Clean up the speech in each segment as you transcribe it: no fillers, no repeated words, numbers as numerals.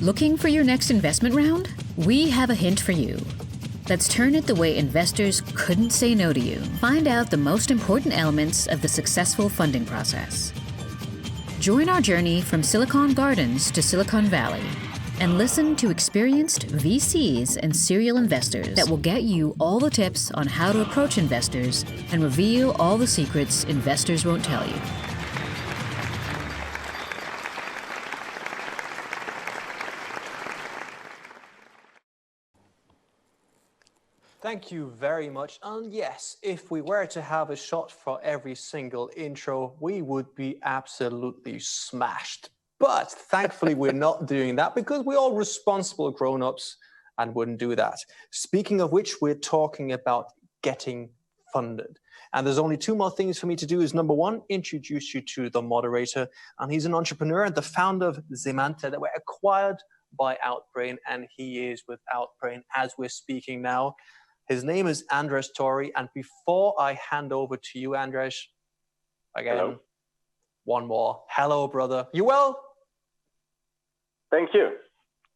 Looking for your next investment round? We have a hint for you. Let's turn it the way investors couldn't say no to you. Find out the most important elements of the successful funding process. Join our journey from Silicon Gardens to Silicon Valley and listen to experienced VCs and serial investors that will get you all the tips on how to approach investors and reveal all the secrets investors won't tell you. Thank you very much. And yes, if we were to have a shot for every single intro, we would be absolutely smashed. But thankfully, we're not doing that because we're all responsible grown-ups and wouldn't do that. Speaking of which, we're talking about getting funded. And there's only two more things for me to do is number one, introduce you to the moderator. And he's an entrepreneur and the founder of Zemanta that were acquired by Outbrain. And he is with Outbrain as we're speaking now. His name is Andraž Tori. And before I hand over to you, Andraž, again, hello. One more. Hello, brother. You well? Thank you.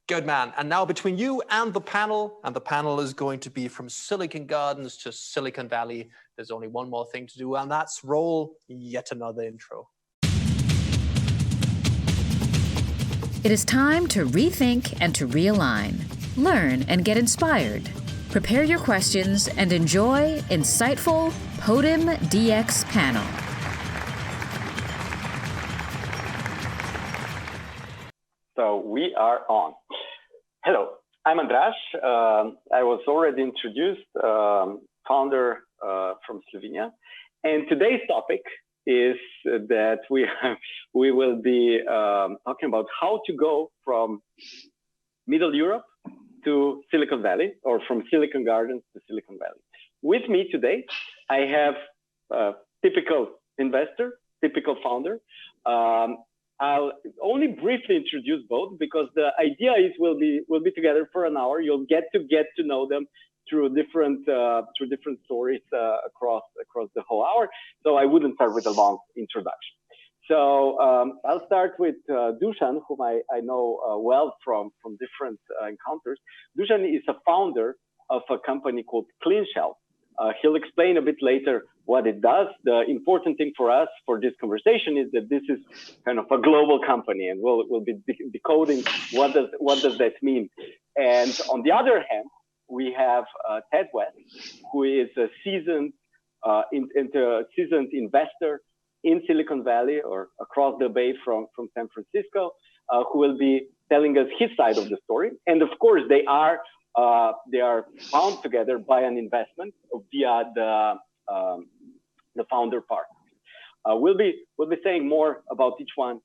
Good, man. And now between you and the panel is going to be from Silicon Gardens to Silicon Valley. There's only one more thing to do, and that's roll yet another intro. It is time to rethink and to realign. Learn and get inspired. Prepare your questions and enjoy insightful Podim DX panel. So we are on. Hello, I'm Andraž. I was already introduced, founder from Slovenia. And today's topic is that we will be talking about how to go from Middle Europe to Silicon Valley, or from Silicon Gardens to Silicon Valley. With me today, I have a typical investor, typical founder. I'll only briefly introduce both because the idea is we'll be together for an hour. You'll get to know them through different stories across the whole hour. So I wouldn't start with a long introduction. So I'll start with Dušan, whom I know well from different encounters. Dušan is a founder of a company called Cleanshelf. He'll explain a bit later what it does. The important thing for us for this conversation is that this is kind of a global company, and we'll be decoding what does that mean. And on the other hand, we have Ted West, who is a seasoned investor in Silicon Valley or across the bay from San Francisco, who will be telling us his side of the story. And of course, they are bound together by an investment via the founder partners. We'll be saying more about each one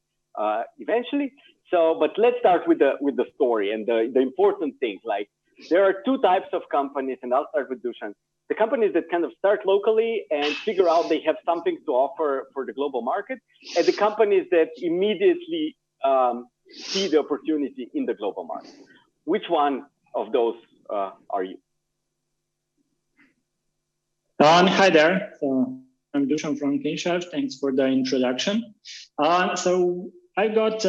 eventually. So, but let's start with the story and the important things. Like there are two types of companies, and I'll start with Dušan. The companies that kind of start locally and figure out they have something to offer for the global market, and the companies that immediately see the opportunity in the global market. Which one of those are you? Hi there. I'm Dušan from Cleanshelf. Thanks for the introduction. So I got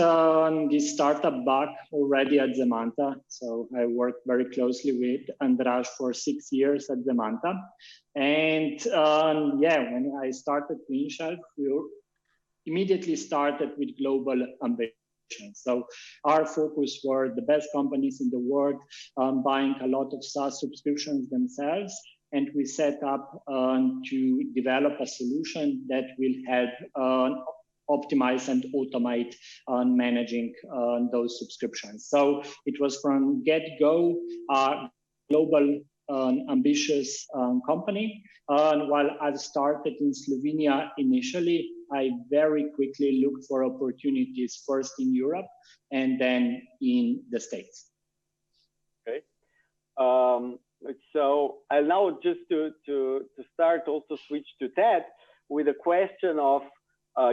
this startup back already at Zemanta. So I worked very closely with Andraž for 6 years at Zemanta. And when I started Cleanshelf, we immediately started with global ambition. So our focus were the best companies in the world, buying a lot of SaaS subscriptions themselves. And we set up to develop a solution that will help optimize and automate managing those subscriptions. So it was from get-go a global ambitious company. While I started in Slovenia initially, I very quickly looked for opportunities first in Europe and then in the States. Okay. So I'll now just to start also switch to Ted with a question of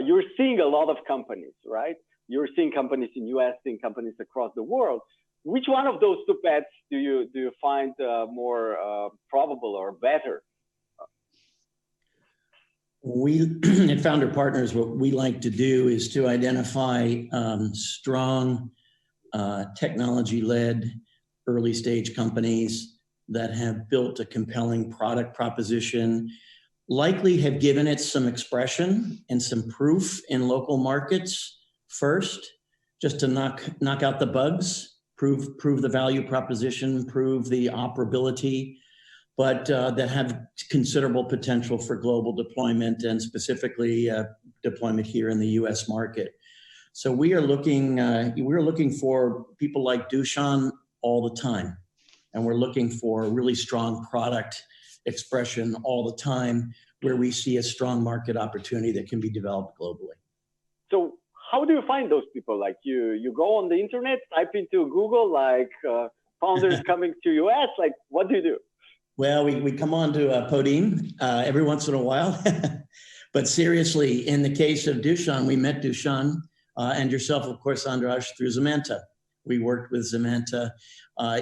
you're seeing a lot of companies, right? You're seeing companies in US, seeing companies across the world. Which one of those two paths do you find more probable or better? We at Founder Partners, what we like to do is to identify strong technology-led early stage companies that have built a compelling product proposition, likely have given it some expression and some proof in local markets first, just to knock out the bugs, prove the value proposition, prove the operability, but that have considerable potential for global deployment and specifically deployment here in the U.S. market. So we're looking for people like Dušan all the time, and we're looking for really strong product expression all the time, where we see a strong market opportunity that can be developed globally. So how do you find those people? Like you go on the internet, type into Google, like founders coming to US, like what do you do? Well, we come on to Podim every once in a while. But seriously, in the case of Dušan, we met Dušan and yourself, of course, Andraž, through Zemanta. We worked with Zemanta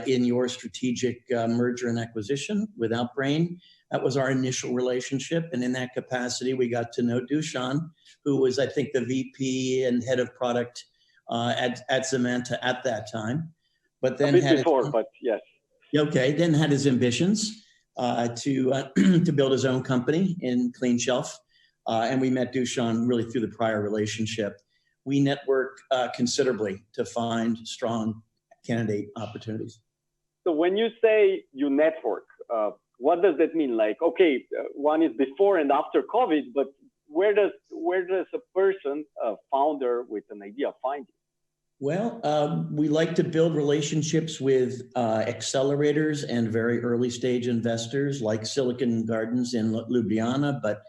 in your strategic merger and acquisition with Outbrain. That was our initial relationship. And in that capacity, we got to know Dušan, who was, I think, the VP and head of product at Zemanta at that time. But then yes. Okay, then had his ambitions to build his own company in Cleanshelf. And we met Dušan really through the prior relationship. We network considerably to find strong candidate opportunities. So when you say you network, what does that mean? Like, okay, one is before and after COVID, but where does a person, a founder with an idea, find you? Well, we like to build relationships with accelerators and very early stage investors like Silicon Gardens in Ljubljana, but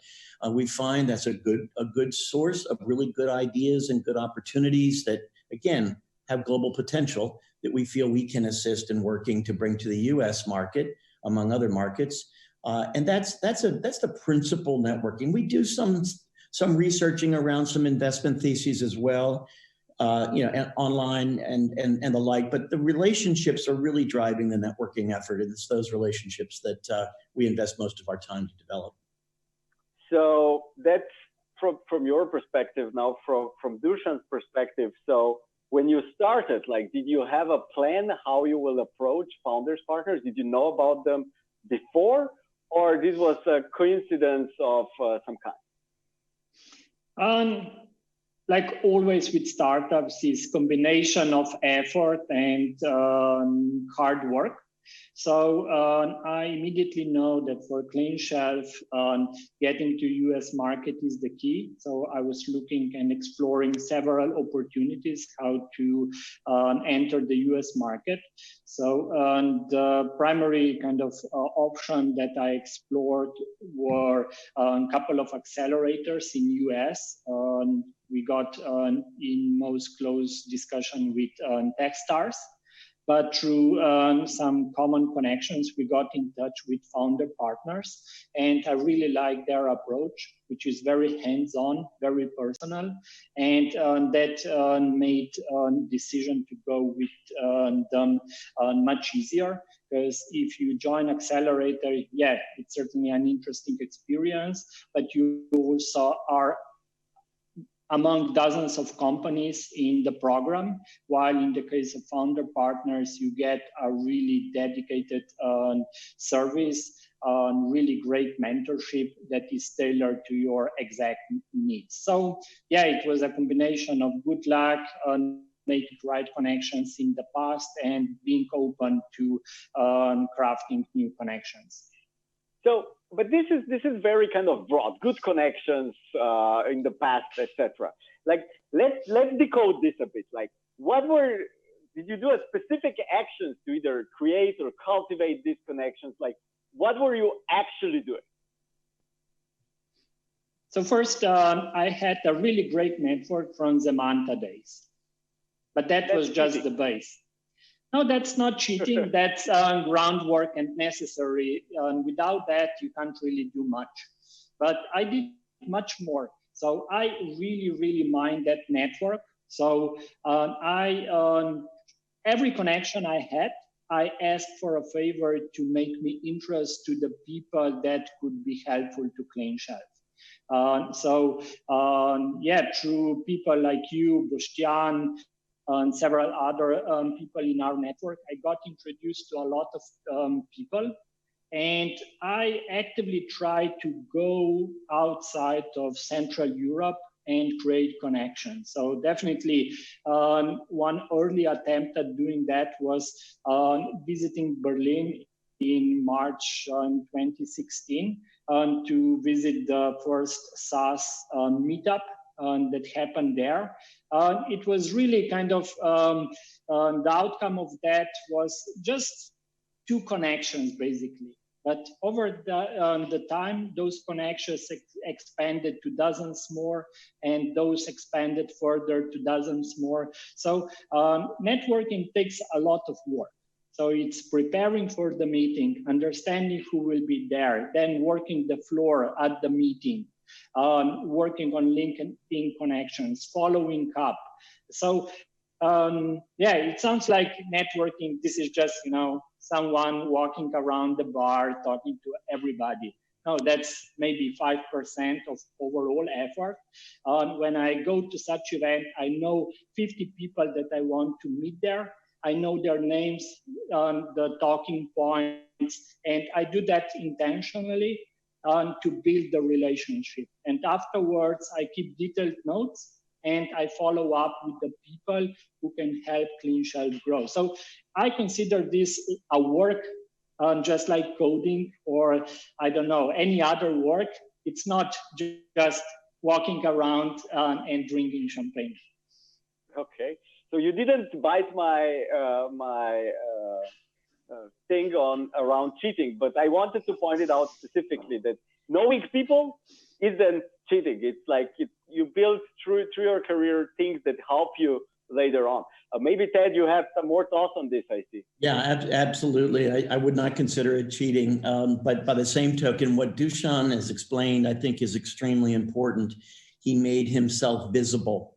we find that's a good source of really good ideas and good opportunities that, again, have global potential that we feel we can assist in working to bring to the U.S. market, among other markets. And that's the principal networking. We do some researching around some investment theses as well, and online and the like. But the relationships are really driving the networking effort. And it's those relationships that we invest most of our time to develop. So that's from your perspective now, from Dušan's perspective. So when you started, like, did you have a plan how you will approach founders partners? Did you know about them before, or this was a coincidence of some kind? Like always with startups, is combination of effort and hard work. So I immediately know that for Cleanshelf, getting to US market is the key. So I was looking and exploring several opportunities how to enter the US market. So the primary kind of option that I explored were a couple of accelerators in US. We got in most close discussion with Techstars. But through some common connections, we got in touch with founder partners. And I really like their approach, which is very hands-on, very personal. And that made decision to go with them much easier. Because if you join Accelerator, yeah, it's certainly an interesting experience, but you also are among dozens of companies in the program, while in the case of founder partners, you get a really dedicated service, really great mentorship that is tailored to your exact needs. So yeah, it was a combination of good luck, making right connections in the past, and being open to crafting new connections. So, but this is very kind of broad, good connections in the past, etc. Like, let's decode this a bit. Like, did you do a specific actions to either create or cultivate these connections? Like, what were you actually doing? So first, I had a really great network from Zemanta days, but that's was just cheating. The base. No, that's not cheating. That's groundwork and necessary. Without that, you can't really do much. But I did much more. So I really mined that network. So every connection I had, I asked for a favor to make me interest to the people that could be helpful to Cleanshelf. Yeah, through people like you, Boštjan, and several other people in our network, I got introduced to a lot of people. And I actively try to go outside of Central Europe and create connections. So definitely one early attempt at doing that was visiting Berlin in March 2016 to visit the first SaaS meetup that happened there. It was really kind of, the outcome of that was just 2 connections basically. But over the time, those connections expanded to dozens more, and those expanded further to dozens more. So networking takes a lot of work. So it's preparing for the meeting, understanding who will be there, then working the floor at the meeting, working on LinkedIn connections, following up. So yeah, it sounds like networking. This is just, someone walking around the bar talking to everybody. No, that's maybe 5% of overall effort. When I go to such event, I know 50 people that I want to meet there. I know their names, the talking points, and I do that intentionally to build the relationship. And afterwards, I keep detailed notes and I follow up with the people who can help Cleanshelf grow. So I consider this a work just like coding or, I don't know, any other work. It's not just walking around and drinking champagne. Okay, so you didn't bite my thing around cheating, but I wanted to point it out specifically that knowing people isn't cheating. It's like you build through your career things that help you later on. Maybe Ted, you have some more thoughts on this, I see. Yeah, absolutely. I would not consider it cheating. But by the same token, what Dušan has explained, I think is extremely important. He made himself visible,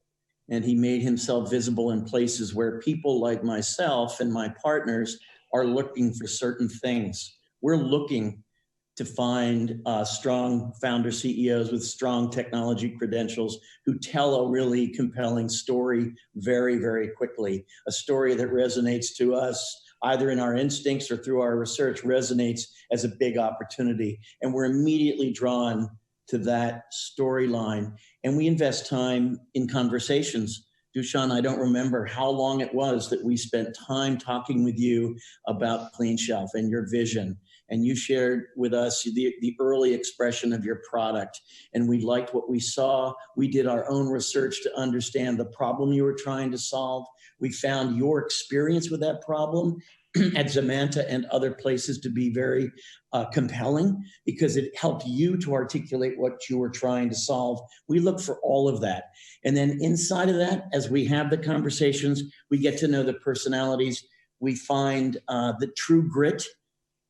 and he made himself visible in places where people like myself and my partners are looking for certain things. We're looking to find strong founder CEOs with strong technology credentials who tell a really compelling story very, very quickly. A story that resonates to us either in our instincts or through our research resonates as a big opportunity. And we're immediately drawn to that storyline. And we invest time in conversations. Dušan, I don't remember how long it was that we spent time talking with you about Cleanshelf and your vision. And you shared with us the early expression of your product. And we liked what we saw. We did our own research to understand the problem you were trying to solve. We found your experience with that problem at Zamanta and other places to be very compelling because it helped you to articulate what you were trying to solve. We look for all of that. And then inside of that, as we have the conversations, we get to know the personalities. We find the true grit,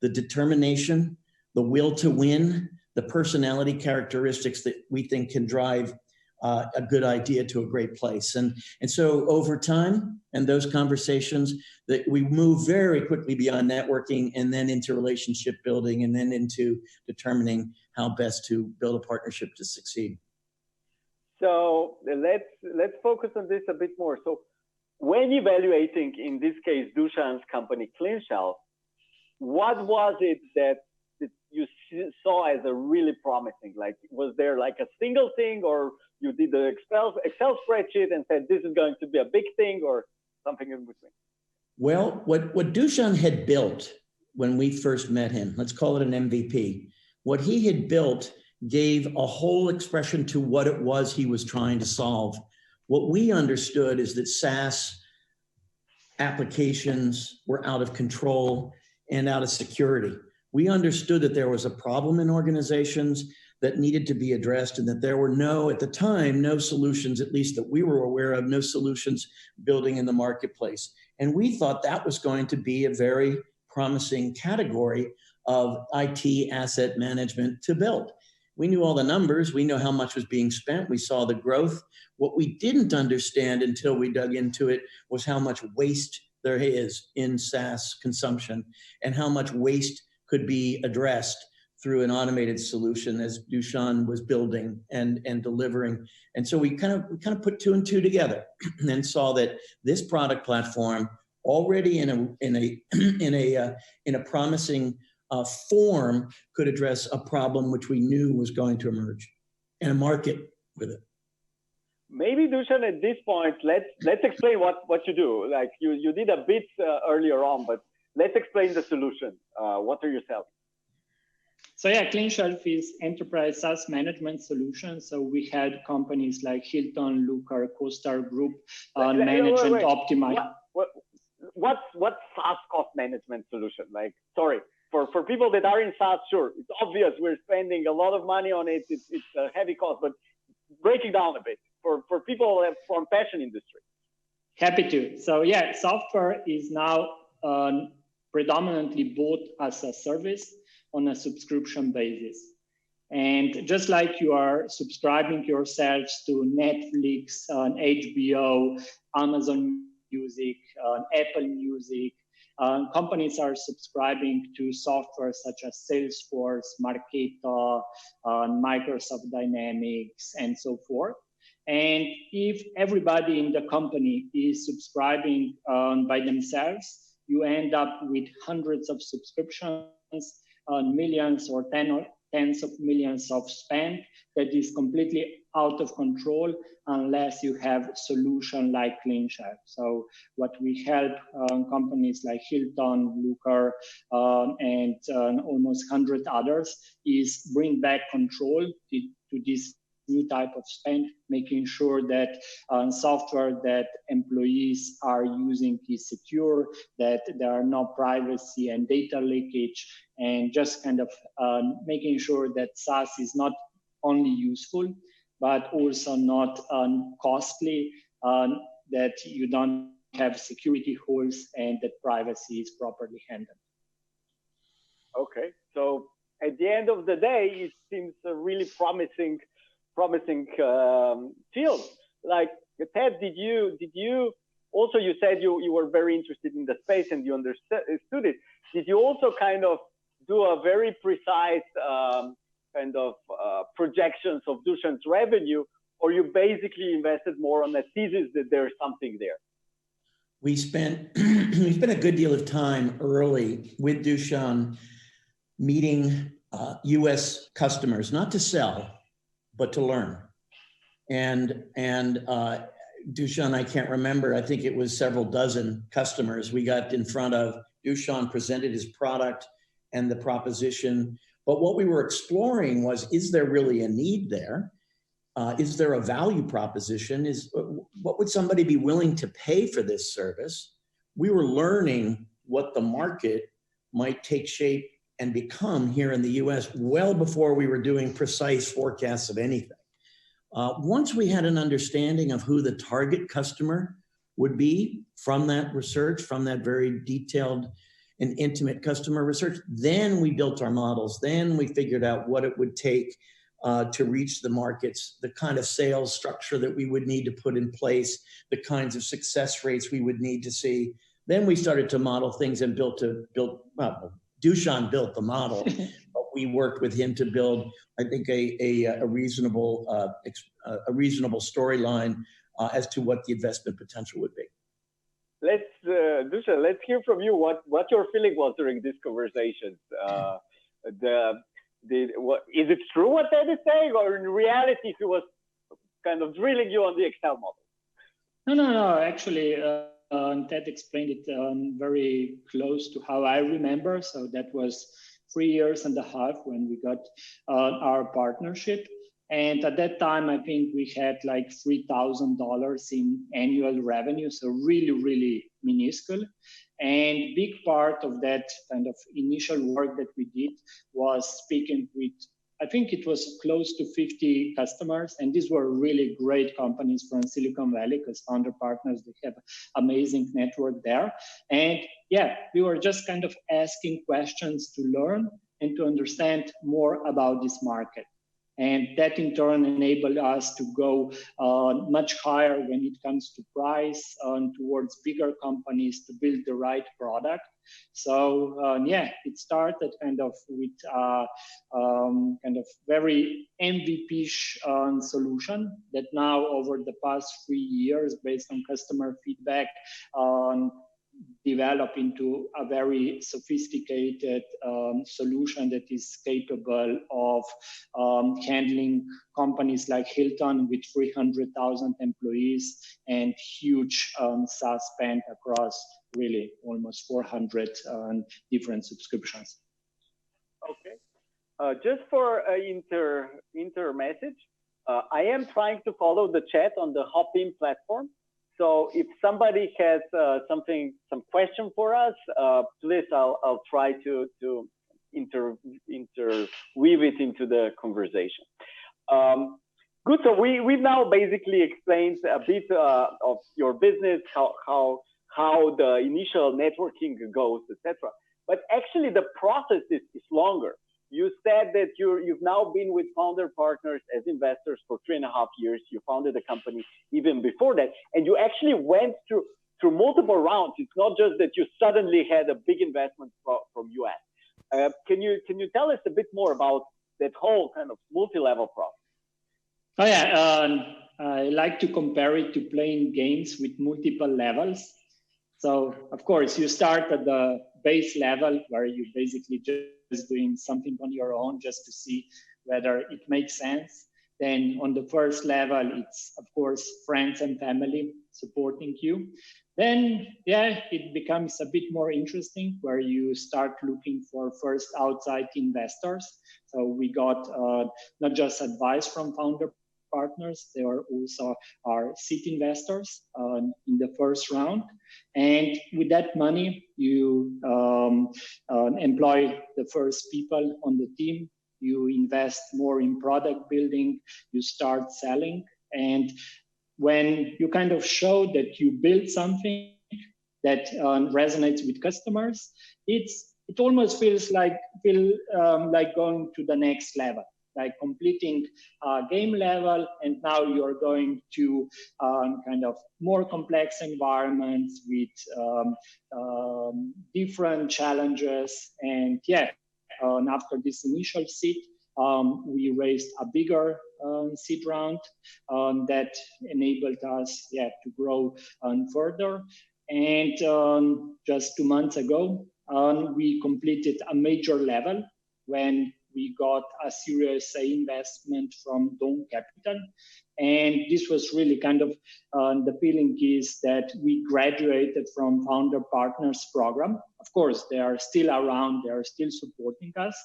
the determination, the will to win, the personality characteristics that we think can drive a good idea to a great place. And so over time and those conversations that we move very quickly beyond networking and then into relationship building and then into determining how best to build a partnership to succeed. So let's focus on this a bit more. So when evaluating, in this case, Dušan's company, Cleanshelf, what was it that you saw as a really promising? Like, was there like a single thing, or you did the Excel spreadsheet and said, this is going to be a big thing, or something in between? Well, what Dušan had built when we first met him, let's call it an MVP, what he had built gave a whole expression to what it was he was trying to solve. What we understood is that SaaS applications were out of control and out of security. We understood that there was a problem in organizations that needed to be addressed and that there were at the time, no solutions, at least that we were aware of, no solutions building in the marketplace. And we thought that was going to be a very promising category of IT asset management to build. We knew all the numbers. We know how much was being spent. We saw the growth. What we didn't understand until we dug into it was how much waste there is in SaaS consumption and how much waste could be addressed through an automated solution as Dušan was building and delivering. And so we kind of put two and two together and saw that this product platform already in a promising form could address a problem which we knew was going to emerge and a market with it. Maybe Dušan, at this point, let's explain what you do. Like you did a bit earlier on, but let's explain the solution. What are you selling? So yeah, Cleanshelf is enterprise SaaS management solution. So we had companies like Hilton, Lukar, CoStar Group manage and optimize. What's SaaS cost management solution? Like, sorry, for people that are in SaaS, sure, it's obvious we're spending a lot of money on it. It's a heavy cost, but break it down a bit for people from fashion industry. Happy to. So yeah, software is now predominantly bought as a service on a subscription basis. And just like you are subscribing yourselves to Netflix, HBO, Amazon Music, Apple Music, companies are subscribing to software such as Salesforce, Marketo, Microsoft Dynamics, and so forth. And if everybody in the company is subscribing by themselves, you end up with hundreds of subscriptions, millions or tens of millions of spend that is completely out of control unless you have a solution like Cleanshelf. So what we help companies like Hilton, Lukar, and almost 100 others is bring back control to this new type of spend, making sure that software that employees are using is secure, that there are no privacy and data leakage, and just kind of making sure that SaaS is not only useful, but also not costly, that you don't have security holes and that privacy is properly handled. Okay, so at the end of the day, it seems a really promising field. Like Ted, did you also, you said you were very interested in the space and you understood it. Did you also kind of do a very precise projections of Dušan's revenue, or you basically invested more on the thesis that there's something there? We spent a good deal of time early with Dušan meeting US customers, not to sell, but to learn. And Dušan, I can't remember, I think it was several dozen customers we got in front of. Dušan presented his product and the proposition. But what we were exploring was, is there really a need there? Is there a value proposition? What would somebody be willing to pay for this service? We were learning what the market might take shape and become here in the US well before we were doing precise forecasts of anything. Once we had an understanding of who the target customer would be from that research, from that very detailed and intimate customer research, then we built our models. Then we figured out what it would take to reach the markets, the kind of sales structure that we would need to put in place, the kinds of success rates we would need to see. Then we started to model things and Dušan built the model, but we worked with him to build, I think, a reasonable storyline as to what the investment potential would be. Dušan, let's hear from you what your feeling was during these conversations. Is it true what Ted is saying, or in reality he was kind of drilling you on the Excel model? No. Actually, Ted explained it very close to how I remember. So that was 3.5 years when we got our partnership. And at that time, I think we had like $3,000 in annual revenue. So really, really minuscule. And big part of that kind of initial work that we did was speaking with, I think it was close to 50 customers. And these were really great companies from Silicon Valley, because founder partners, they have amazing network there. And yeah, we were just kind of asking questions to learn and to understand more about this market. And that in turn enabled us to go much higher when it comes to price towards bigger companies to build the right product. So yeah, it started kind of with kind of very MVP-ish solution that now over the past 3 years, based on customer feedback, develop into a very sophisticated solution that is capable of handling companies like Hilton with 300,000 employees and huge SaaS spend across really almost 400 different subscriptions. Okay. Just for inter message, I am trying to follow the chat on the Hopin platform. So if somebody has some question for us, please, I'll try to interweave it into the conversation. Good. So we've now basically explained a bit of your business, how the initial networking goes, etc. But actually, the process is longer. You said that you've now been with founder partners as investors for 3.5 years. You founded the company even before that, and you actually went through multiple rounds. It's not just that you suddenly had a big investment from US. Can you tell us a bit more about that whole kind of multi-level process? Oh yeah, I like to compare it to playing games with multiple levels. So of course you start at the base level where you basically just doing something on your own just to see whether it makes sense. Then on the first level, it's of course friends and family supporting you. Then yeah, it becomes a bit more interesting where you start looking for first outside investors. So we got not just advice from founder partners, they are also our seed investors in the first round. And with that money, you employ the first people on the team, you invest more in product building, you start selling. And when you kind of show that you build something that resonates with customers, it almost feels like going to the next level, like completing game level, and now you're going to kind of more complex environments with different challenges. And yeah, after this initial seed, we raised a bigger seed round that enabled us to grow further. And just 2 months ago, we completed a major level when we got a Series A investment from Dome Capital. And this was really kind of the feeling is that we graduated from Founder Partners program. Of course, they are still around, they are still supporting us,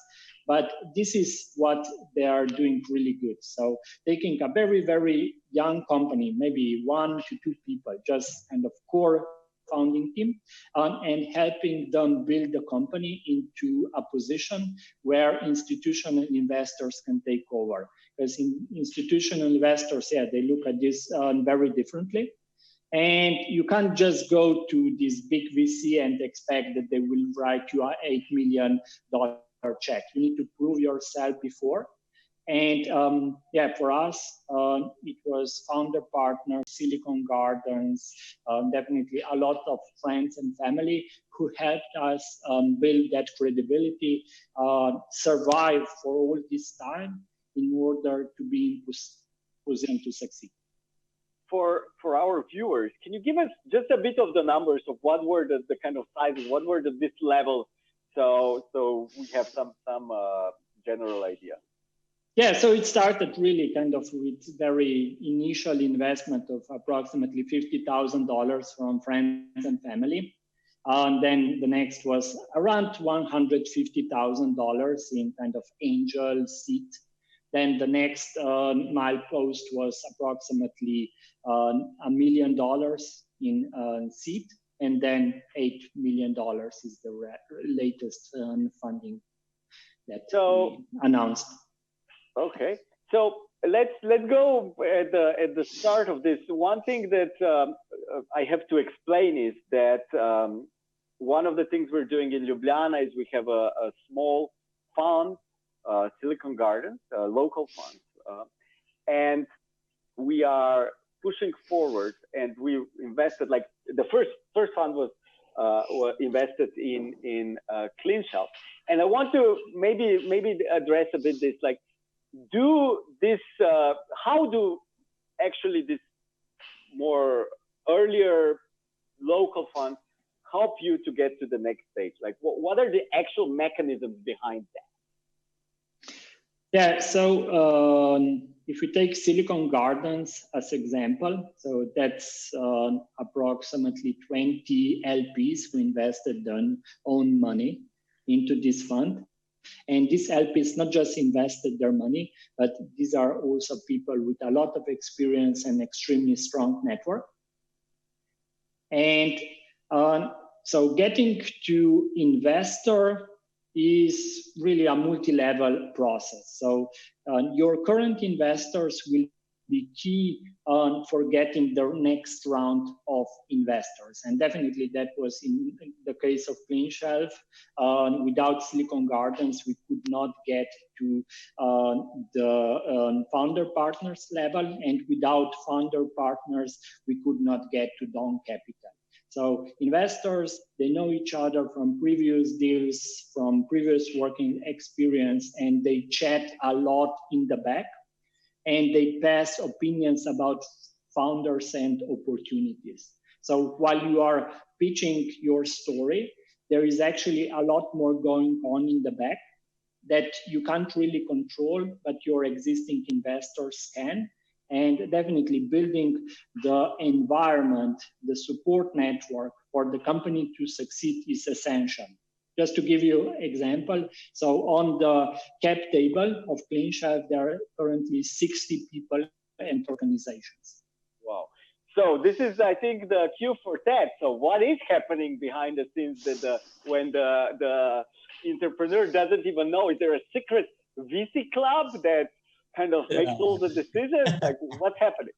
but this is what they are doing really good. So taking a very, very young company, maybe 1 to 2 people, just kind of core founding team, and helping them build the company into a position where institutional investors can take over. Because institutional investors, they look at this very differently. And you can't just go to this big VC and expect that they will write you an $8 million check. You need to prove yourself before. And for us, it was founder partners, Silicon Gardens, definitely a lot of friends and family who helped us build that credibility, survive for all this time in order to be in position to succeed. For our viewers, can you give us just a bit of the numbers of what were the kind of sizes, what were this levels, so we have some general idea? Yeah, so it started really kind of with very initial investment of approximately $50,000 from friends and family. And then the next was around $150,000 in kind of angel seed. Then the next milepost was approximately $1 million in seed. And then $8 million is the latest funding that we announced. Okay, so let's go at the start of this. One thing that I have to explain is that one of the things we're doing in Ljubljana is we have a small fund, Silicon Gardens, a local fund and we are pushing forward, and we invested, like the first fund was invested in Cleanshelf. And I want to maybe address a bit this, like, how do actually this more earlier local funds help you to get to the next stage? Like, what are the actual mechanisms behind that? Yeah, so if we take Silicon Gardens as example, so that's approximately 20 LPs who invested their own money into this fund. And these LPs not just invested their money, but these are also people with a lot of experience and extremely strong network. And so getting to investor is really a multi-level process. So your current investors will be key for getting the next round of investors. And definitely that was in the case of Cleanshelf. Without Silicon Gardens, we could not get to the founder partners level. And without founder partners, we could not get to Dawn Capital. So investors, they know each other from previous deals, from previous working experience, and they chat a lot in the back, and they pass opinions about founders and opportunities. So while you are pitching your story, there is actually a lot more going on in the back that you can't really control, but your existing investors can. And definitely building the environment, the support network for the company to succeed is essential. Just to give you an example, so on the cap table of Cleanshelf, there are currently 60 people and organizations. Wow. So this is, I think, the cue for that. So what is happening behind the scenes that when the entrepreneur doesn't even know? Is there a secret VC club that kind of makes all the decisions? Like, what's happening?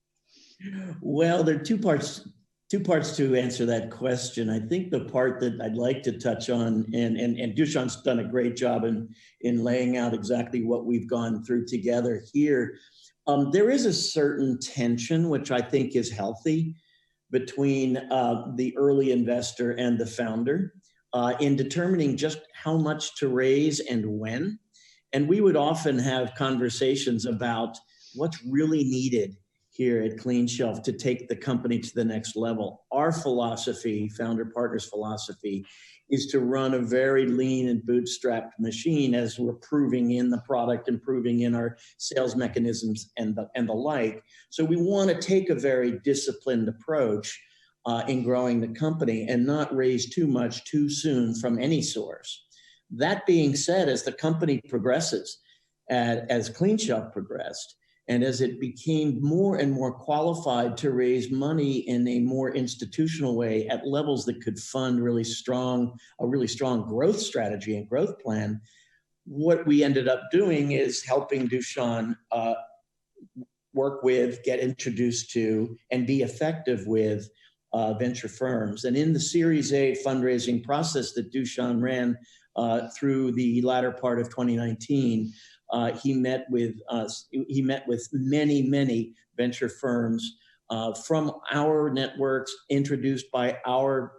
Well, there are two parts to answer that question. I think the part that I'd like to touch on, and Dušan's done a great job in laying out exactly what we've gone through together here. There is a certain tension, which I think is healthy, between the early investor and the founder in determining just how much to raise and when. And we would often have conversations about what's really needed here at Cleanshelf to take the company to the next level. Our philosophy, Founder Partners philosophy, is to run a very lean and bootstrapped machine as we're proving in the product, improving in our sales mechanisms and the like. So we want to take a very disciplined approach in growing the company and not raise too much too soon from any source. That being said, as the company progresses, as Cleanshelf progressed, and as it became more and more qualified to raise money in a more institutional way at levels that could fund a really strong growth strategy and growth plan, what we ended up doing is helping Dušan work with, get introduced to, and be effective with venture firms. And in the Series A fundraising process that Dušan ran through the latter part of 2019, he met with many venture firms from our networks, introduced by our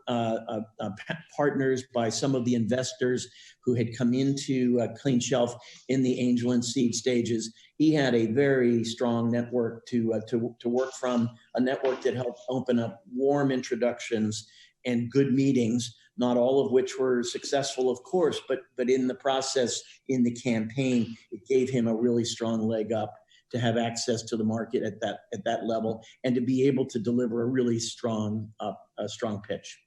partners, by some of the investors who had come into Cleanshelf in the angel and seed stages. He had a very strong network to work from, a network that helped open up warm introductions and good meetings, not all of which were successful, of course, but in the process, in the campaign, it gave him a really strong leg up to have access to the market at that level and to be able to deliver a really strong pitch.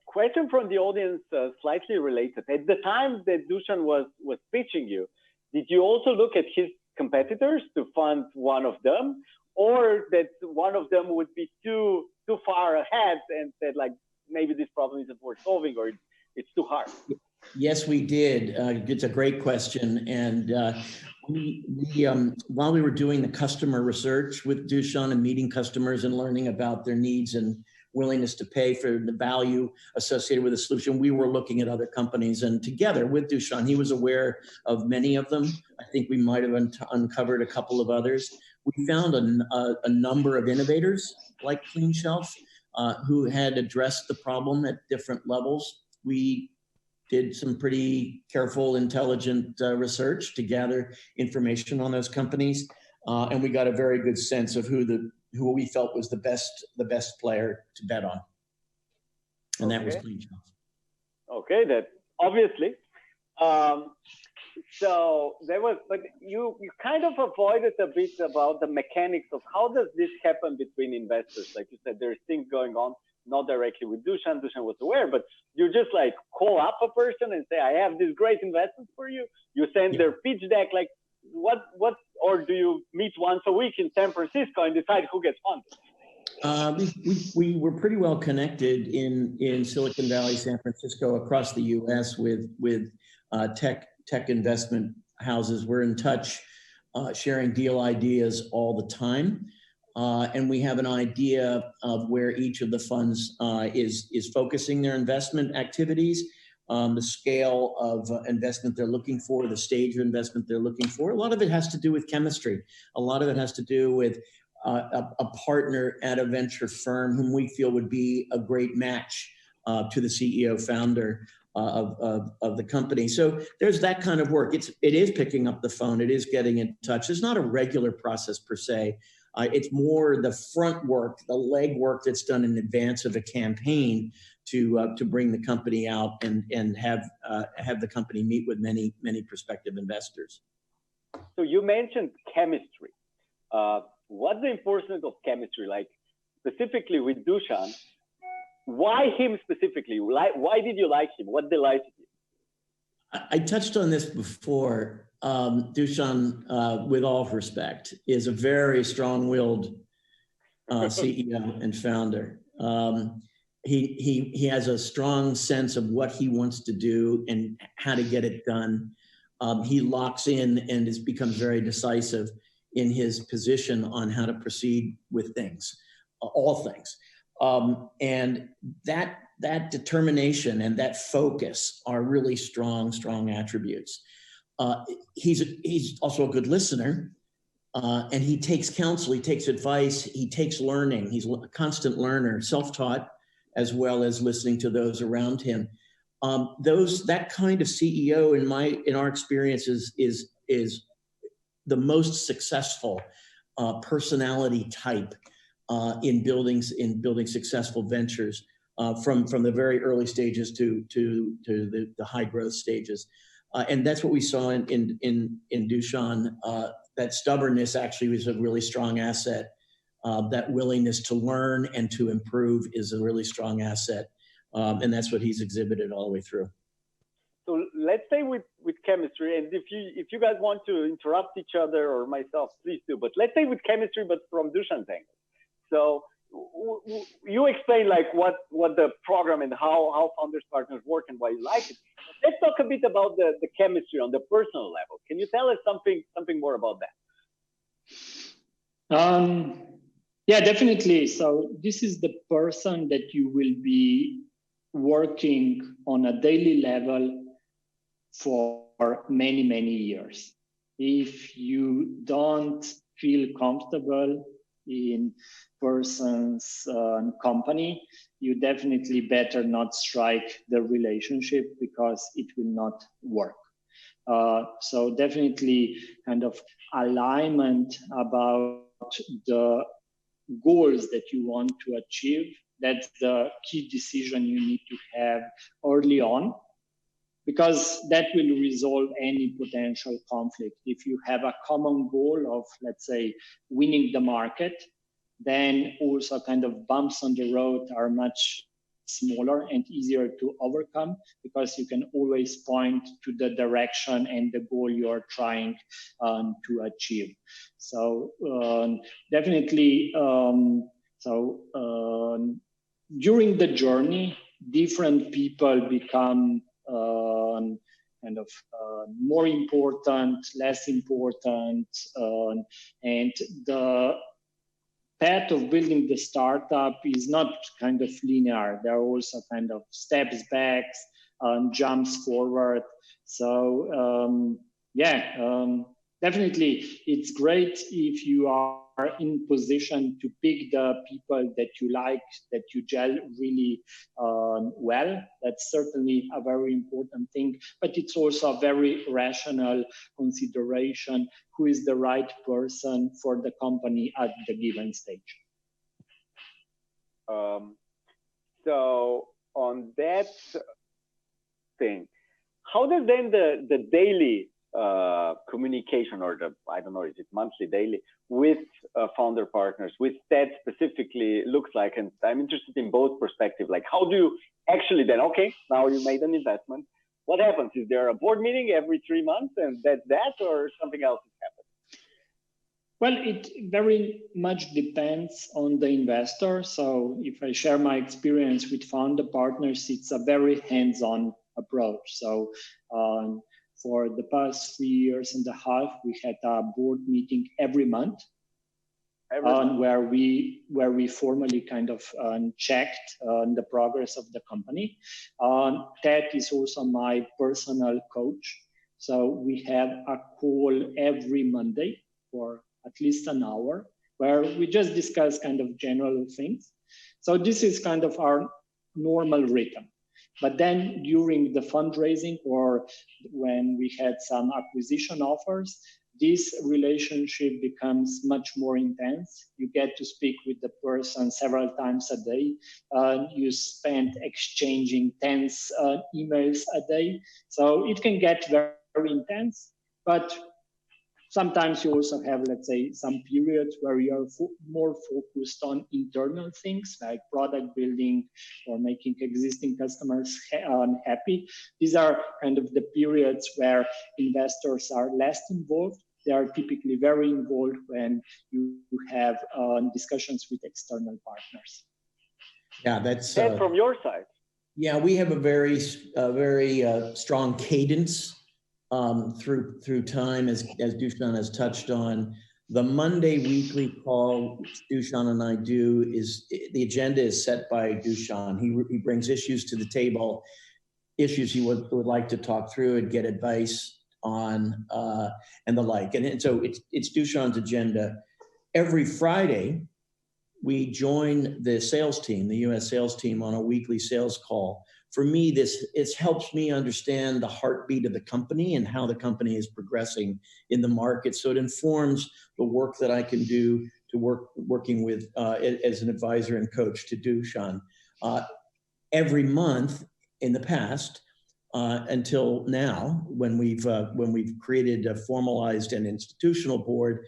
Question from the audience, slightly related. At the time that Dušan was pitching you, did you also look at his competitors to fund one of them, or that one of them would be too far ahead and said, like, maybe this problem isn't worth solving, or it's too hard? Yes, we did. It's a great question. And while we were doing the customer research with Dušan and meeting customers and learning about their needs and willingness to pay for the value associated with the solution, we were looking at other companies. And together with Dušan, he was aware of many of them. I think we might have uncovered a couple of others. We found a number of innovators like Cleanshelf who had addressed the problem at different levels. We did some pretty careful, intelligent research to gather information on those companies, and we got a very good sense of who we felt was the best player to bet on, and that was Cleanshelf. Okay, that obviously. So there was, but you kind of avoided a bit about the mechanics of how does this happen between investors. Like you said, there's things going on, not directly with Dušan. Dušan was aware, but you just like call up a person and say, I have this great investment for you. You send their pitch deck, like what, or do you meet once a week in San Francisco and decide who gets funded? We were pretty well connected in Silicon Valley, San Francisco, across the U.S. with tech investment houses. We're in touch, sharing deal ideas all the time. And we have an idea of where each of the funds is focusing their investment activities, the scale of investment they're looking for, the stage of investment they're looking for. A lot of it has to do with chemistry. A lot of it has to do with a partner at a venture firm whom we feel would be a great match to the CEO founder of the company. So there's that kind of work. It is picking up the phone. It is getting in touch. It's not a regular process per se. It's more the front work, the leg work that's done in advance of a campaign to bring the company out and have the company meet with many prospective investors. So you mentioned chemistry. What's the importance of chemistry? Like specifically with Dušan, why him specifically? Why did you like him? What delighted you? I touched on this before. Dušan, with all respect, is a very strong-willed CEO and founder. He has a strong sense of what he wants to do and how to get it done. He locks in and becomes very decisive in his position on how to proceed with things, all things. And that determination and that focus are really strong attributes. He's also a good listener, and he takes counsel, he takes advice, he takes learning. He's a constant learner, self-taught, as well as listening to those around him. That kind of CEO, in our experience, is the most successful personality type in building successful ventures, from the very early stages to the high growth stages. And that's what we saw in Dušan. That stubbornness actually was a really strong asset. That willingness to learn and to improve is a really strong asset. And that's what he's exhibited all the way through. So let's say with chemistry, and if you guys want to interrupt each other or myself, please do. But let's say with chemistry, but from Dušan's angle. So you explain like what the program and how Founders Partners work and why you like it. But let's talk a bit about the chemistry on the personal level. Can you tell us something more about that? Yeah, definitely. So this is the person that you will be working on a daily level for many years. If you don't feel comfortable in person's company, you definitely better not strike the relationship because it will not work. So definitely kind of alignment about the goals that you want to achieve. That's the key decision you need to have early on, because that will resolve any potential conflict. If you have a common goal of, let's say, winning the market, then also kind of bumps on the road are much smaller and easier to overcome, because you can always point to the direction and the goal you're trying to achieve. So definitely, during the journey, different people become kind of more important, less important, and the path of building the startup is not kind of linear. There are also kind of steps back, jumps forward. So definitely it's great if you are in position to pick the people that you like, that you gel really well. That's certainly a very important thing, but it's also a very rational consideration who is the right person for the company at the given stage. So on that thing, how does then the daily communication, or I don't know, is it monthly, daily, with founder partners, with that specifically looks like? And I'm interested in both perspectives. Like, how do you actually then, okay, now you made an investment. What happens? Is there a board meeting every 3 months and that's that, or something else has happened? Well, it very much depends on the investor. So if I share my experience with founder partners, it's a very hands-on approach. So for the past 3.5 years, we had a board meeting every month, where we formally kind of checked the progress of the company. That is also my personal coach. So we have a call every Monday for at least an hour, where we just discuss kind of general things. So this is kind of our normal rhythm. But then during the fundraising, or when we had some acquisition offers, this relationship becomes much more intense. You get to speak with the person several times a day. You spend exchanging tens emails a day. So it can get very, very intense, but sometimes you also have, let's say, some periods where you are more focused on internal things like product building or making existing customers happy. These are kind of the periods where investors are less involved. They are typically very involved when you have discussions with external partners. Yeah, that's and from your side. Yeah, we have a very strong cadence through time, as Dušan has touched on. The Monday weekly call Dušan and I do is, the agenda is set by Dušan. He brings issues to the table, issues he would like to talk through and get advice on, and the like. And so it's Dušan's agenda. Every Friday, we join the sales team, the US sales team, on a weekly sales call. For me, it helps me understand the heartbeat of the company and how the company is progressing in the market. So it informs the work that I can do to working with as an advisor and coach to Dušan. Every month in the past, until now, when we've created a formalized and institutional board,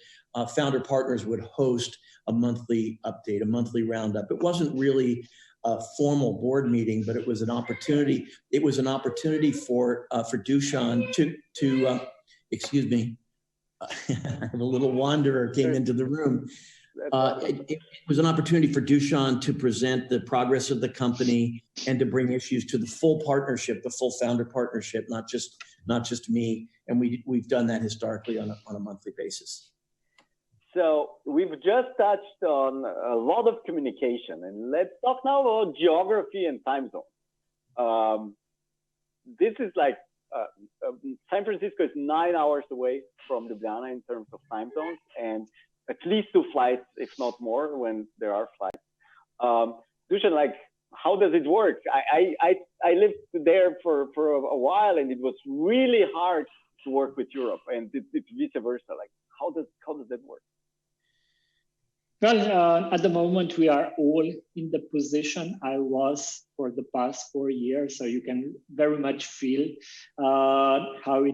founder partners would host a monthly update, a monthly roundup. It wasn't really a formal board meeting, but it was an opportunity. It was an opportunity for Dušan to excuse me. I have a little wanderer came into the room. It was an opportunity for Dušan to present the progress of the company and to bring issues to the full partnership, the full founder partnership, not just me. And we've done that historically on a monthly basis. So we've just touched on a lot of communication, and let's talk now about geography and time zone. This is like San Francisco is 9 hours away from Ljubljana in terms of time zones, and at least 2 flights, if not more, when there are flights. Dušan, like, how does it work? I lived there for a while, and it was really hard to work with Europe, and it's vice versa. Like, how does that work? Well, at the moment, we are all in the position I was for the past 4 years. So you can very much feel how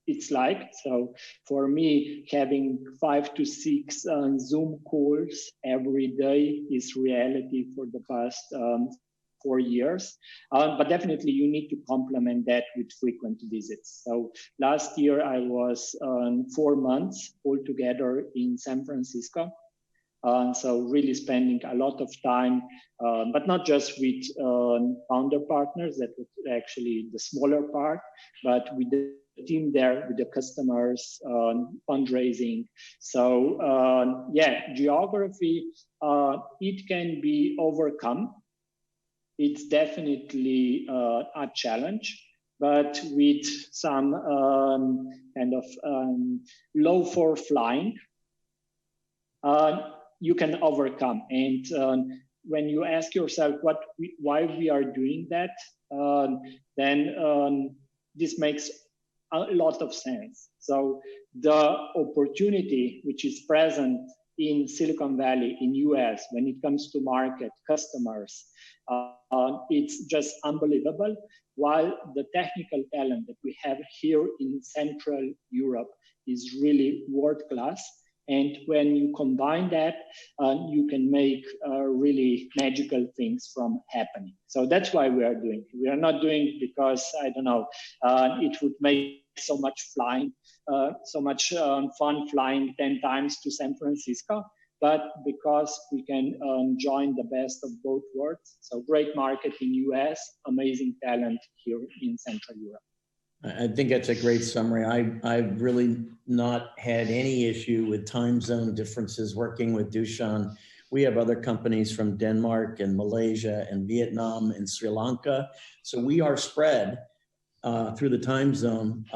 it's like. So for me, having 5 to 6 Zoom calls every day is reality for the past 4 years. But definitely you need to complement that with frequent visits. So last year I was 4 months altogether in San Francisco. So really spending a lot of time, but not just with founder partners, that was actually the smaller part, but with the team there with the customers, fundraising. So geography, it can be overcome. It's definitely a challenge, but with some kind of low for flying, you can overcome. And when you ask yourself why we are doing that, then this makes a lot of sense. So the opportunity which is present in Silicon Valley, in US, when it comes to market, customers, it's just unbelievable. While the technical talent that we have here in Central Europe is really world-class. And when you combine that, you can make really magical things from happening. So that's why we are doing it. We are not doing it because, I don't know, it would make so much flying, so much fun flying 10 times to San Francisco, but because we can join the best of both worlds. So great market in US, amazing talent here in Central Europe. I think that's a great summary. I've really not had any issue with time zone differences working with Dušan. We have other companies from Denmark and Malaysia and Vietnam and Sri Lanka. So we are spread through the time zone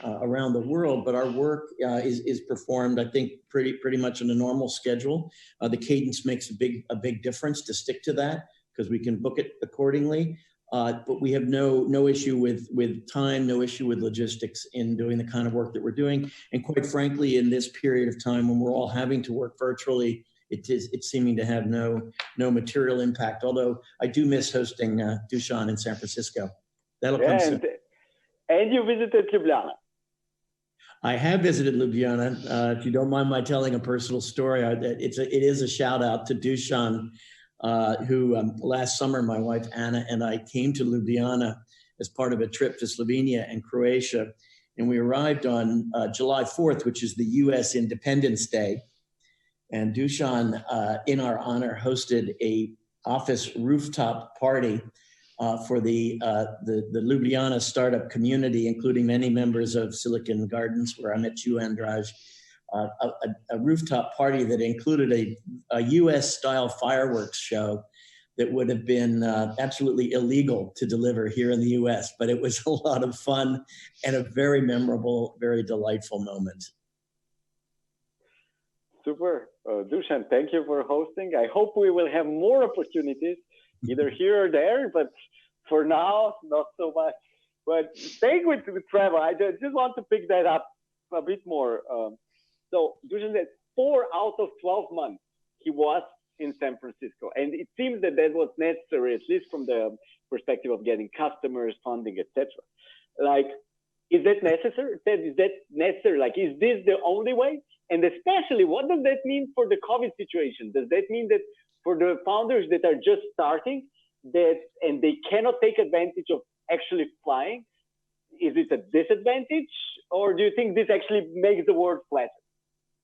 around the world, but our work is performed, I think, pretty much on a normal schedule. The cadence makes a big difference to stick to that because we can book it accordingly. But we have no issue with time, no issue with logistics in doing the kind of work that we're doing. And quite frankly, in this period of time when we're all having to work virtually, it's seeming to have no material impact. Although I do miss hosting Dušan in San Francisco. That'll come soon. And you visited Ljubljana. I have visited Ljubljana. If you don't mind my telling a personal story, it is a shout out to Dušan. Who last summer, my wife Anna and I came to Ljubljana as part of a trip to Slovenia and Croatia. And we arrived on July 4th, which is the US Independence Day. And Dušan, in our honor, hosted a office rooftop party for the Ljubljana startup community, including many members of Silicon Gardens, where I met you, Andraž. A rooftop party that included a US-style fireworks show that would have been absolutely illegal to deliver here in the US, but it was a lot of fun and a very memorable, very delightful moment. Super. Dušan, thank you for hosting. I hope we will have more opportunities, either here or there, but for now, not so much. But staying with travel, I just want to pick that up a bit more. So Dušan said 4 out of 12 months he was in San Francisco. And it seems that was necessary, at least from the perspective of getting customers, funding, etc. Like, is that necessary? Is that necessary? Like, is this the only way? And especially, what does that mean for the COVID situation? Does that mean that for the founders that are just starting, and they cannot take advantage of actually flying, is it a disadvantage? Or do you think this actually makes the world flatter?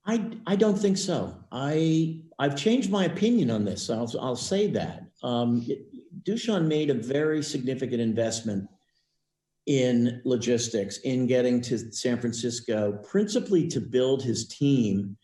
I don't think so. I've changed my opinion on this. I'll say that. Dušan made a very significant investment in logistics, in getting to San Francisco, principally to build his team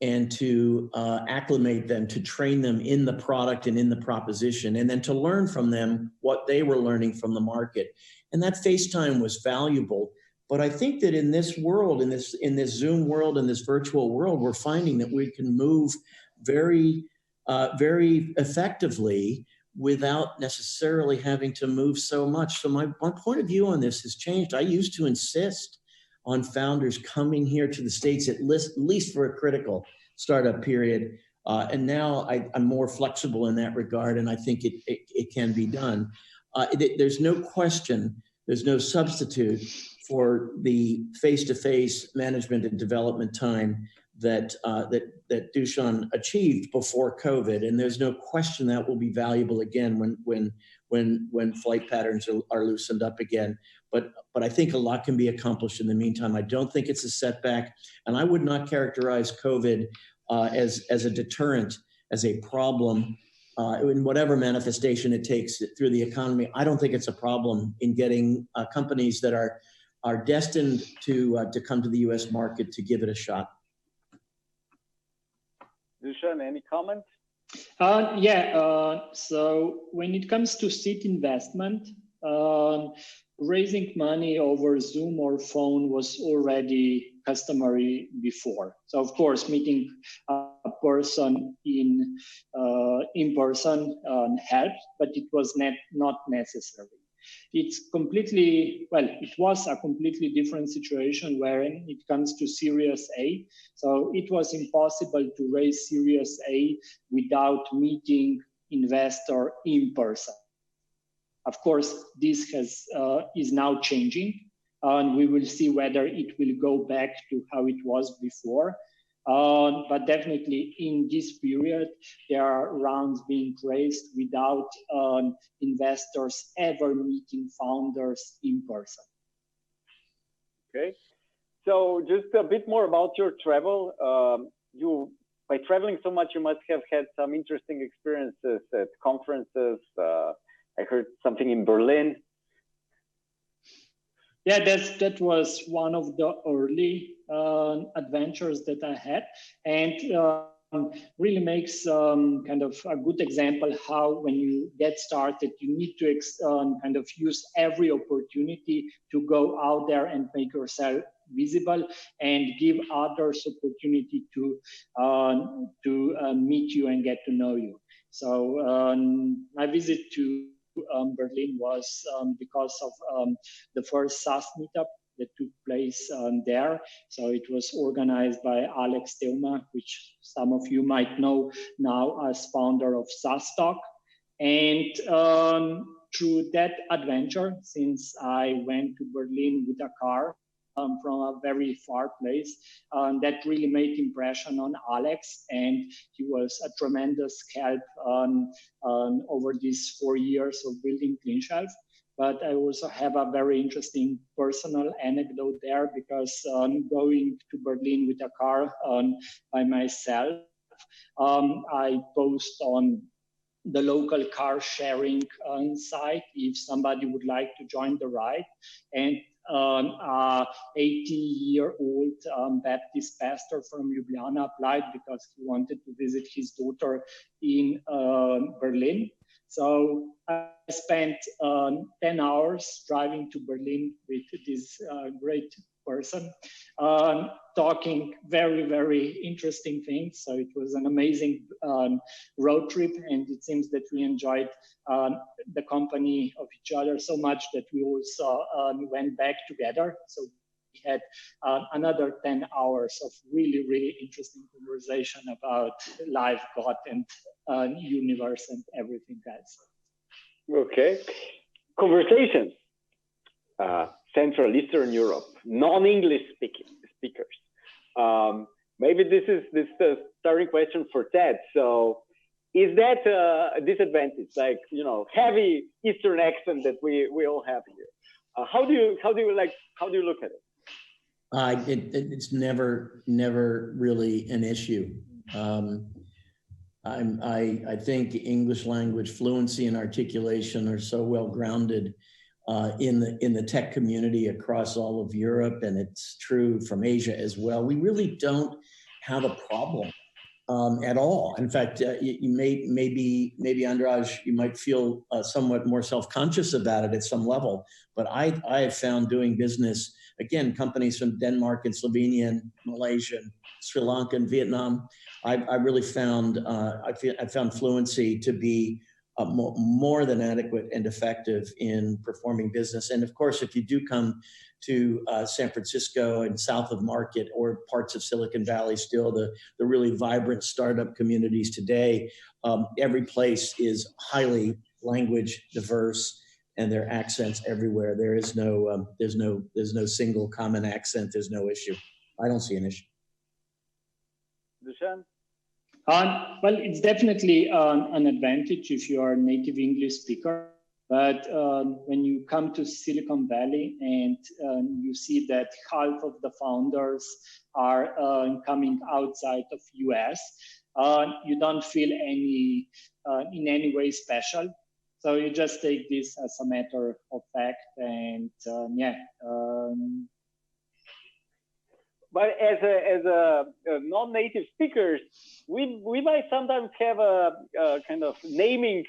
and to acclimate them, to train them in the product and in the proposition, and then to learn from them what they were learning from the market. And that face time was valuable. But I think that in this world, in this Zoom world, in this virtual world, we're finding that we can move very effectively without necessarily having to move so much. So my point of view on this has changed. I used to insist on founders coming here to the States at least for a critical startup period. And now I'm more flexible in that regard, and I think it can be done. There's no question, there's no substitute for the face-to-face management and development time that Dušan achieved before COVID, and there's no question that will be valuable again when flight patterns are loosened up again. But I think a lot can be accomplished in the meantime. I don't think it's a setback, and I would not characterize COVID as a deterrent, as a problem. In whatever manifestation it takes through the economy, I don't think it's a problem in getting companies that are are destined to come to the US market to give it a shot. Dušan, any comment? So when it comes to seed investment, raising money over Zoom or phone was already customary before. So of course, meeting a person in person helped, but it was not necessary. It's it was a completely different situation wherein it comes to Series A. So it was impossible to raise Series A without meeting investor in person. Of course, this is now changing, and we will see whether it will go back to how it was before. But definitely in this period, there are rounds being raised without investors ever meeting founders in person. Okay, so just a bit more about your travel. By traveling so much, you must have had some interesting experiences at conferences. I heard something in Berlin. Yeah, that was one of the early adventures that I had, and really makes kind of a good example how when you get started, you need to kind of use every opportunity to go out there and make yourself visible and give others opportunity to meet you and get to know you. So my visit to Berlin was because of the first SaaS meetup that took place there. So it was organized by Alex Teuma, which some of you might know now as founder of SaaS Talk. And through that adventure, since I went to Berlin with a car from a very far place, that really made impression on Alex, and he was a tremendous help over these 4 years of building Cleanshelf. But I also have a very interesting personal anecdote there, because going to Berlin with a car by myself, I post on the local car sharing site if somebody would like to join the ride. And an 80-year-old Baptist pastor from Ljubljana applied because he wanted to visit his daughter in Berlin. So I spent 10 hours driving to Berlin with this great person, talking very, very interesting things. So it was an amazing road trip, and it seems that we enjoyed the company of each other so much that we also went back together. So we had another 10 hours of really, really interesting conversation about life, God, and universe and everything else. Okay. Conversations. Central Eastern Europe, non-English speakers. Maybe this is the starting question for Ted. So is that a disadvantage, like, you know, heavy Eastern accent that we all have here? How do you look at it? It's never really an issue. I think English language fluency and articulation are so well grounded in the tech community across all of Europe, and it's true from Asia as well. We really don't have a problem at all. In fact, you maybe Andraž, you might feel somewhat more self-conscious about it at some level. But I have found doing business, again, companies from Denmark and Slovenia, and Malaysia, and Sri Lanka, and Vietnam. I really found I found fluency to be more than adequate and effective in performing business. And of course, if you do come to San Francisco and south of Market or parts of Silicon Valley, still the really vibrant startup communities today, every place is highly language diverse, and there are accents everywhere. There is there's no single common accent. There's no issue. I don't see an issue. Dušan? Well, it's definitely an advantage if you are a native English speaker. But when you come to Silicon Valley and you see that half of the founders are coming outside of US, you don't feel in any way special. So you just take this as a matter of fact, and But as a non-native speakers, we might sometimes have a kind of naming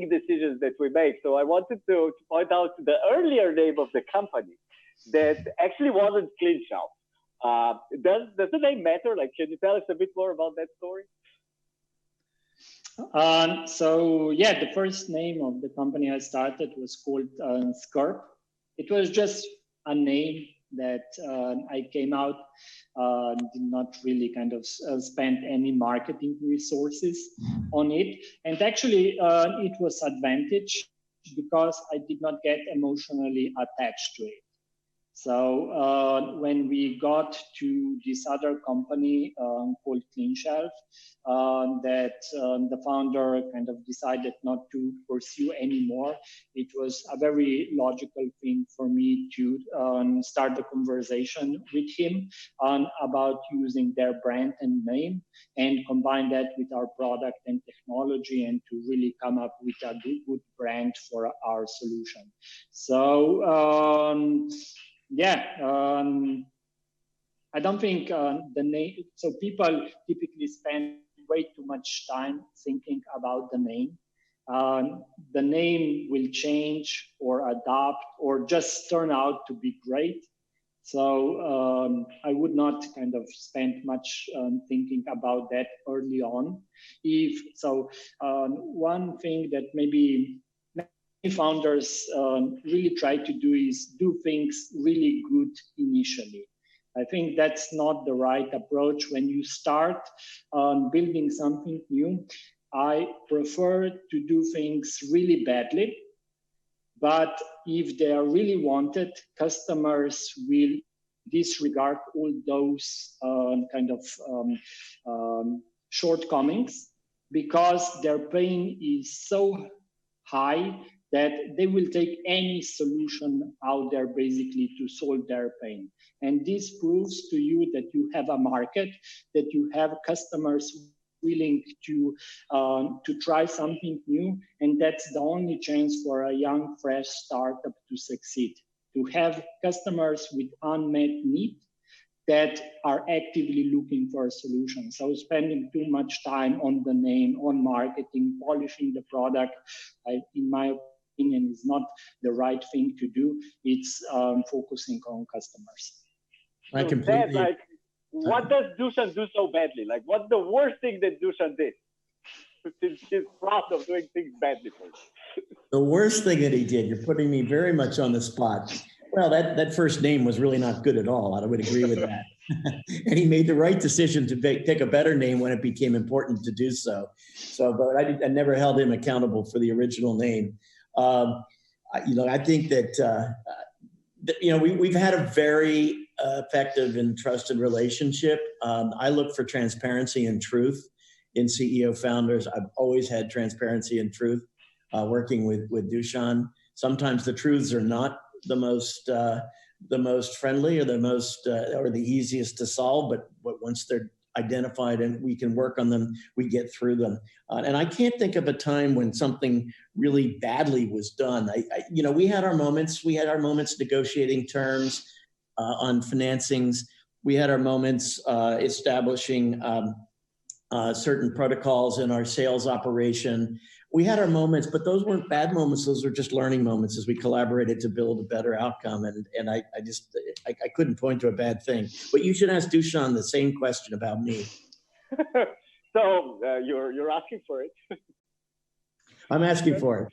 decisions that we make. So I wanted to point out the earlier name of the company that actually wasn't Cleanshelf. Does the name matter? Like, can you tell us a bit more about that story? So yeah, the first name of the company I started was called Skirp. It was just a name that I came out, did not really kind of spend any marketing resources on it. And actually it was advantage because I did not get emotionally attached to it. So when we got to this other company called Cleanshelf, that the founder kind of decided not to pursue anymore, it was a very logical thing for me to start the conversation with him about using their brand and name and combine that with our product and technology and to really come up with a good brand for our solution. So I don't think the name, so people typically spend way too much time thinking about the name. The name will change or adapt or just turn out to be great. So I would not kind of spend much thinking about that early on. One thing that maybe founders really try to do is do things really good initially. I think that's not the right approach. When you start building something new, I prefer to do things really badly. But if they are really wanted, customers will disregard all those shortcomings because their pain is so high that they will take any solution out there basically to solve their pain. And this proves to you that you have a market, that you have customers willing to try something new. And that's the only chance for a young, fresh startup to succeed, to have customers with unmet need that are actively looking for a solution. So spending too much time on the name, on marketing, polishing the product, in my opinion, is not the right thing to do. It's focusing on customers. I completely. What does Dušan do so badly? Like, what's the worst thing that Dušan did? Since he's proud of doing things badly for you. The worst thing that he did, you're putting me very much on the spot. Well, that first name was really not good at all. I would agree with that. And he made the right decision to pick a better name when it became important to do so. But I never held him accountable for the original name. I think that, we've had a very effective and trusted relationship. I look for transparency and truth in CEO founders. I've always had transparency and truth working with Dušan. Sometimes the truths are not the most friendly or the most or the easiest to solve, but once they're identified and we can work on them, we get through them. And I can't think of a time when something really badly was done. We had our moments. We had our moments negotiating terms on financings. We had our moments establishing certain protocols in our sales operation. We had our moments, but those weren't bad moments. Those were just learning moments as we collaborated to build a better outcome. And I couldn't point to a bad thing. But you should ask Dušan the same question about me. So you're asking for it. I'm asking for it.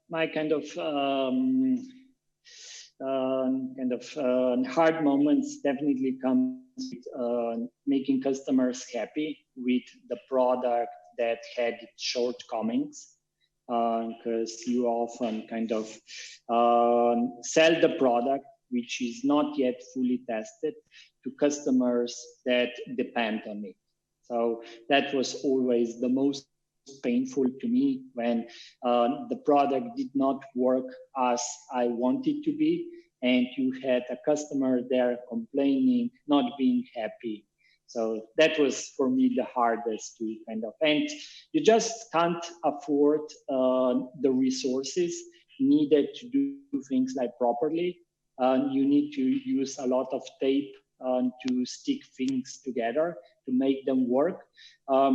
My hard moments definitely come with making customers happy with the product that had its shortcomings, because you often sell the product which is not yet fully tested to customers that depend on it. So that was always the most painful to me when the product did not work as I wanted to be, and you had a customer there complaining, not being happy. So that was for me the hardest to kind of, and you just can't afford the resources needed to do things like properly. You need to use a lot of tape to stick things together to make them work.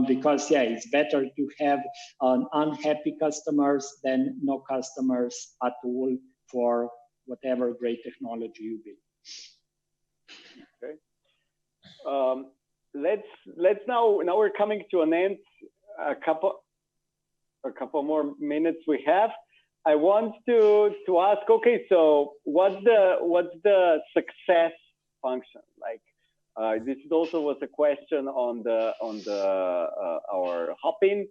Because it's better to have unhappy customers than no customers at all for whatever great technology you build. Okay. Let's now we're coming to an end. A couple more minutes we have. I want to ask. Okay, so what's the success function like? This also was a question on our hop-in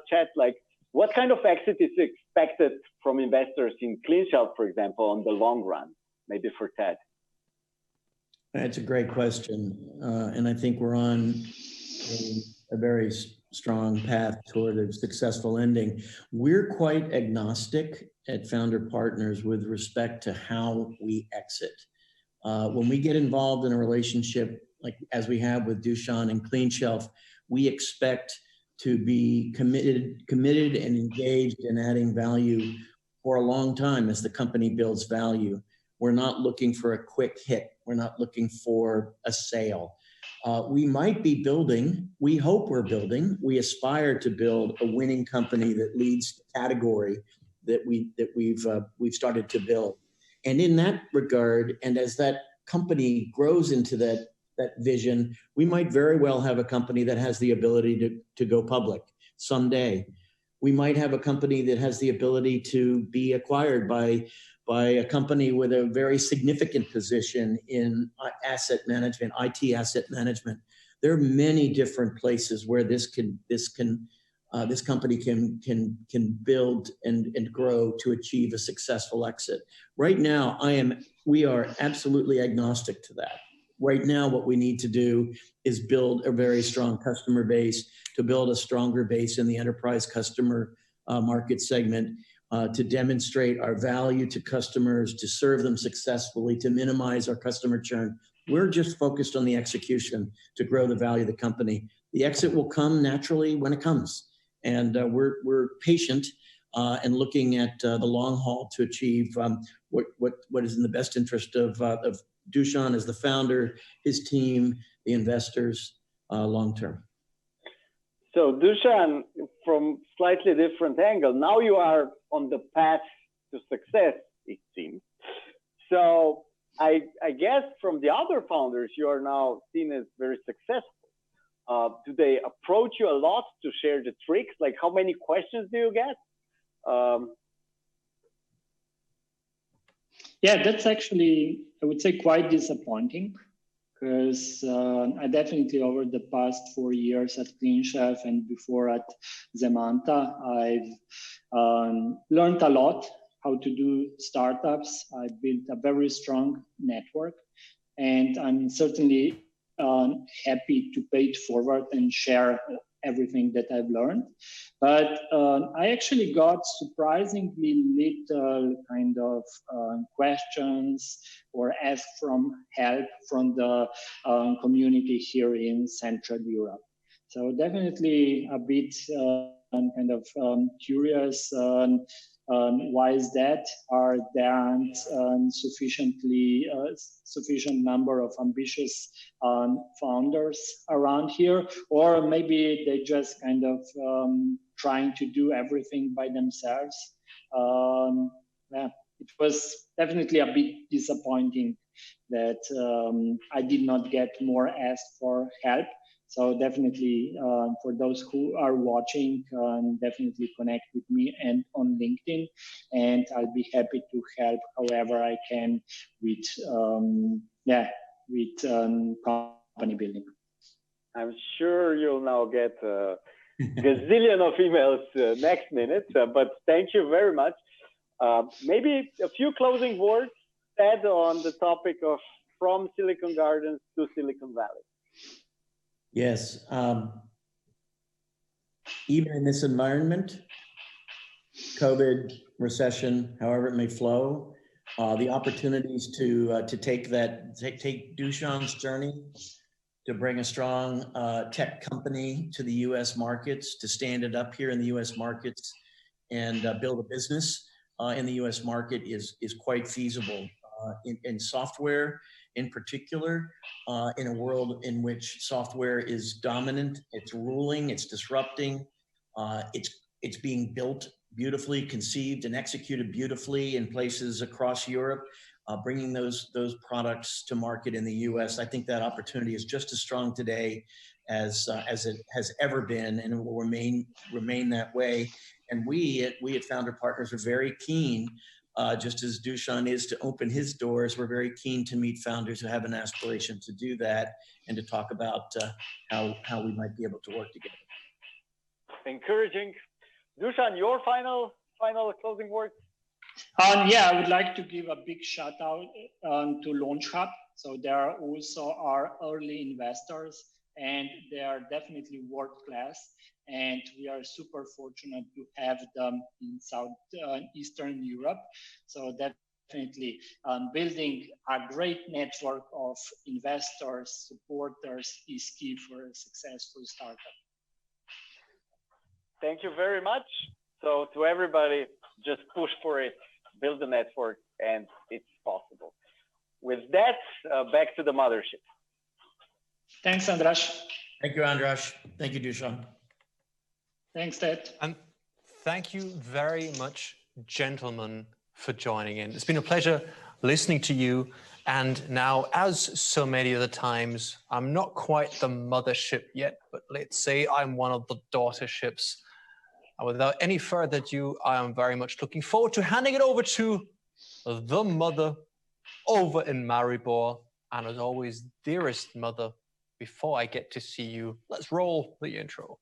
chat. Like, what kind of exit is expected from investors in Cleanshelf, for example, on the long run? Maybe for Ted. That's a great question. And I think we're on a very strong path toward a successful ending. We're quite agnostic at Founder Partners with respect to how we exit. When we get involved in a relationship, like as we have with Dušan and Cleanshelf, we expect to be committed and engaged in adding value for a long time as the company builds value. We're not looking for a quick hit. We're not looking for a sale. We might be building, we hope we're building, we aspire to build a winning company that leads the category that we've started to build. And in that regard, and as that company grows into that vision, we might very well have a company that has the ability to go public someday. We might have a company that has the ability to be acquired by a company with a very significant position in asset management, IT asset management. There are many different places where this company can build and grow to achieve a successful exit. Right now, we are absolutely agnostic to that. Right now, what we need to do is build a very strong customer base, to build a stronger base in the enterprise customer market segment, to demonstrate our value to customers, to serve them successfully, to minimize our customer churn. We're just focused on the execution to grow the value of the company. The exit will come naturally when it comes. And we're patient and looking at the long haul to achieve what is in the best interest of Dušan as the founder, his team, the investors, long term. So Dušan, from slightly different angle, now you are on the path to success, it seems. So I guess from the other founders, you are now seen as very successful. Do they approach you a lot to share the tricks? Like, how many questions do you get? Yeah, that's actually, I would say, quite disappointing, because I definitely, over the past 4 years at Cleanshelf and before at Zemanta, I've learned a lot how to do startups. I built a very strong network, and I'm certainly happy to pay it forward and share everything that I've learned. But I actually got surprisingly little kind of questions or asked from help from the community here in Central Europe. So definitely a bit kind of curious. Why is that? Are there aren't sufficient number of ambitious founders around here, or maybe they just kind of trying to do everything by themselves? Yeah, it was definitely a bit disappointing that I did not get more asked for help. So definitely for those who are watching, definitely connect with me and on LinkedIn, and I'll be happy to help however I can with company building. I'm sure you'll now get a gazillion of emails next minute, but thank you very much. Maybe a few closing words said on the topic of from Silicon Gardens to Silicon Valley. Yes. Even in this environment, COVID, recession, however it may flow, the opportunities to take Dušan's journey, to bring a strong tech company to the U.S. markets, to stand it up here in the U.S. markets and build a business in the U.S. market is quite feasible. In software in particular, in a world in which software is dominant, it's ruling, it's disrupting, it's being built beautifully, conceived and executed beautifully in places across Europe, bringing those products to market in the U.S. I think that opportunity is just as strong today as it has ever been, and it will remain that way. And we at Founder Partners are very keen, just as Dušan is to open his doors, we're very keen to meet founders who have an aspiration to do that and to talk about how we might be able to work together. Encouraging. Dušan, your final closing words? Yeah, I would like to give a big shout out to Launch Hub. So they are also our early investors, and they are definitely world class. And we are super fortunate to have them in Eastern Europe. So definitely building a great network of investors, supporters is key for a successful startup. Thank you very much. So to everybody, just push for it, build a network, and it's possible. With that, back to the mothership. Thanks, Andraž. Thank you, Andraž. Thank you, Dušan. Thanks, Ted. And thank you very much, gentlemen, for joining in. It's been a pleasure listening to you. And now, as so many other times, I'm not quite the mothership yet, but let's say I'm one of the daughter ships. And without any further ado, I am very much looking forward to handing it over to the mother over in Maribor. And as always, dearest mother, before I get to see you, let's roll the intro.